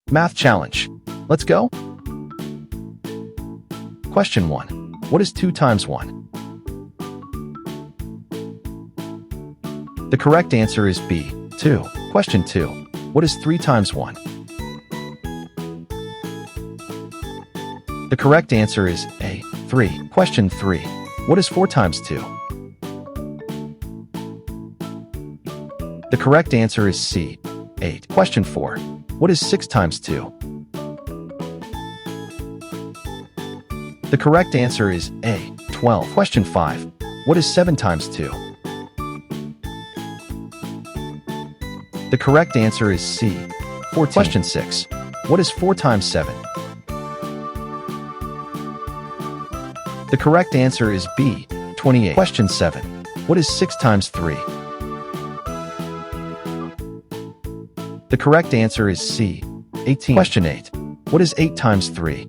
Math challenge. Let's go. Question 1. What is 2 times 1? The correct answer is B, 2. Question 2. What is 3 times 1? The correct answer is A, 3. Question 3. What is 4 times 2? The correct answer is C, 8. Question 4. What is 6 times 2? The correct answer is A, 12. Question 5. What is 7 times 2? The correct answer is C, 14. Question 6. What is 4 times 7? The correct answer is B, 28. Question 7. What is 6 times 3? The correct answer is C, 18. Question 8. What is 8 times 3?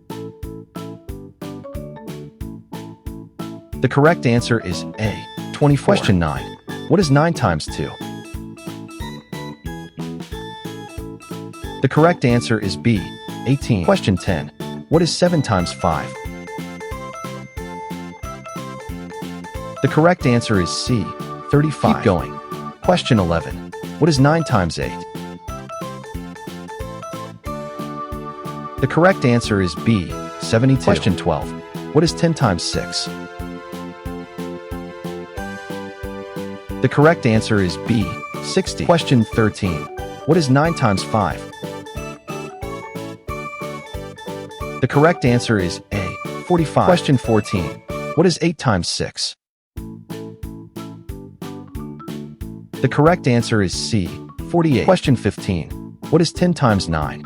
The correct answer is A, 24. Question 9. What is 9 times 2? The correct answer is B, 18. Question 10. What is 7 times 5? The correct answer is C, 35. Keep going. Question 11. What is 9 times 8? The correct answer is B, 72. Question 12. What is 10 times 6? The correct answer is B, 60. Question 13. What is 9 times 5? The correct answer is A, 45. Question 14. What is 8 times 6? The correct answer is C, 48. Question 15. What is 10 times 9?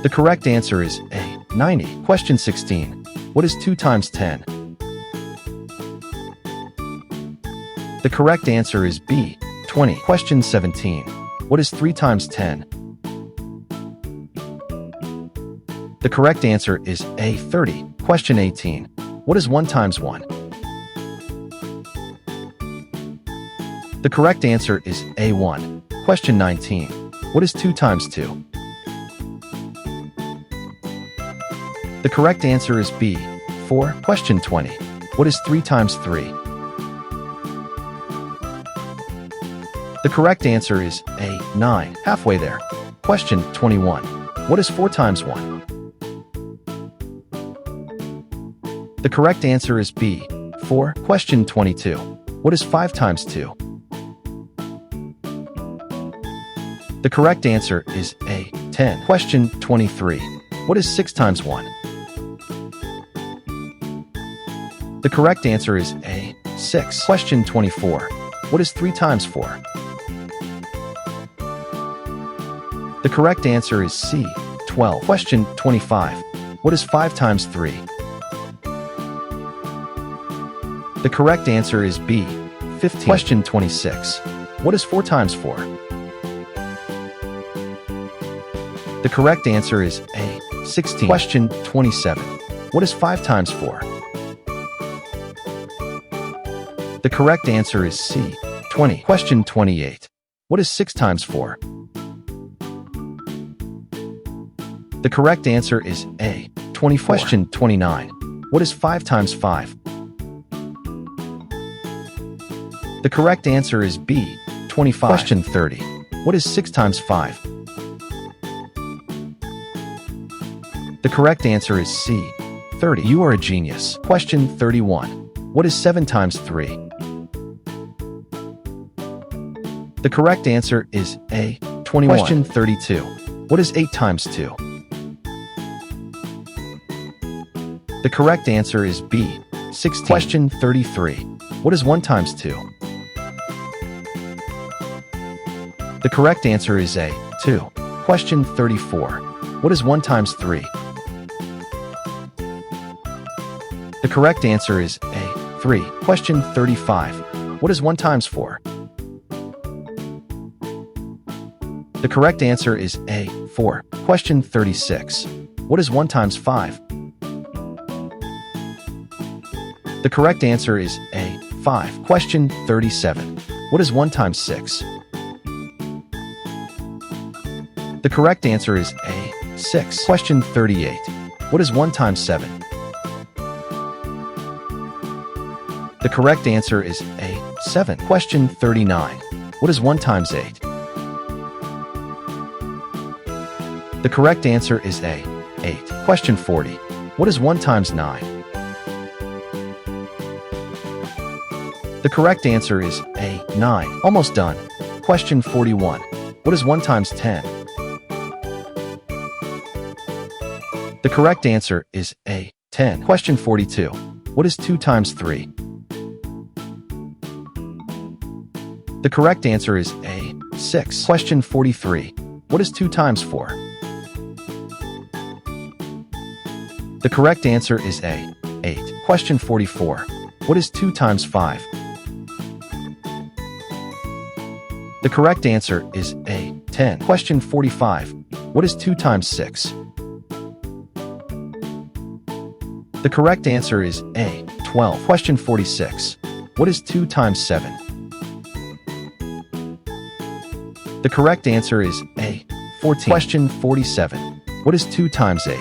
The correct answer is A, 90. Question 16. What is 2 times 10? The correct answer is B, 20. Question 17. What is 3 times 10? The correct answer is A, 30. Question 18. What is 1 times 1? The correct answer is A1. Question 19. What is 2 times 2? The correct answer is B, 4. Question 20. What is 3 times 3? The correct answer is A, 9. Halfway there. Question 21. What is 4 times 1? The correct answer is B, 4. Question 22. What is 5 times 2? The correct answer is A, 10. Question 23. What is 6 times 1? The correct answer is A, 6. Question 24. What is 3 times 4? The correct answer is C, 12. Question 25. What is 5 times 3? The correct answer is B, 15. Question 26. What is 4 times 4? The correct answer is A, 16. Question 27. What is 5 times 4? The correct answer is C, 20. Question 28. What is 6 times 4? The correct answer is A, 24. Question 29. What is 5 times 5? The correct answer is B, 25. Question 30. What is 6 times 5? The correct answer is C, 30. You are a genius. Question 31. What is 7 times 3? The correct answer is A, 21. Question 32. What is 8 times 2? The correct answer is B, 16. Question 33. What is 1 times 2? The correct answer is A, 2. Question 34. What is 1 times 3? The correct answer is A, 3. Question 35. What is 1 times 4? The correct answer is A, 4. Question 36. What is 1 times 5? The correct answer is A, 5. Question 37. What is 1 times 6? The correct answer is A, 6. Question 38. What is 1 times 7? The correct answer is A, 7. Question 39. What is 1 times 8? The correct answer is A, 8. Question 40. What is 1 times 9? The correct answer is A, 9. Almost done. Question 41. What is 1 times 10? The correct answer is A, 10. Question 42. What is 2 times 3? The correct answer is A, 6. Question 43. What is 2 times 4? The correct answer is A, 8. Question 44. What is 2 times 5? The correct answer is A, 10. Question 45. What is 2 times 6? The correct answer is A, 12. Question 46. What is 2 times 7? The correct answer is A, 14. Question 47. What is 2 times 8?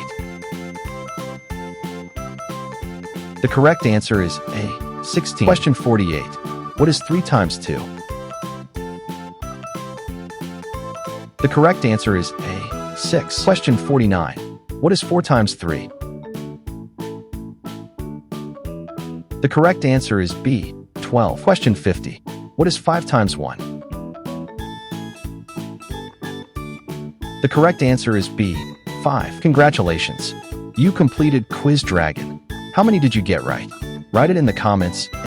The correct answer is A, 16. Question 48. What is 3 times 2? The correct answer is A, 6. Question 49. What is 4 times 3? The correct answer is B, 12. Question 50. What is 5 times 1? The correct answer is B, 5. Congratulations! You completed Quiz Dragon. How many did you get right? Write it in the comments.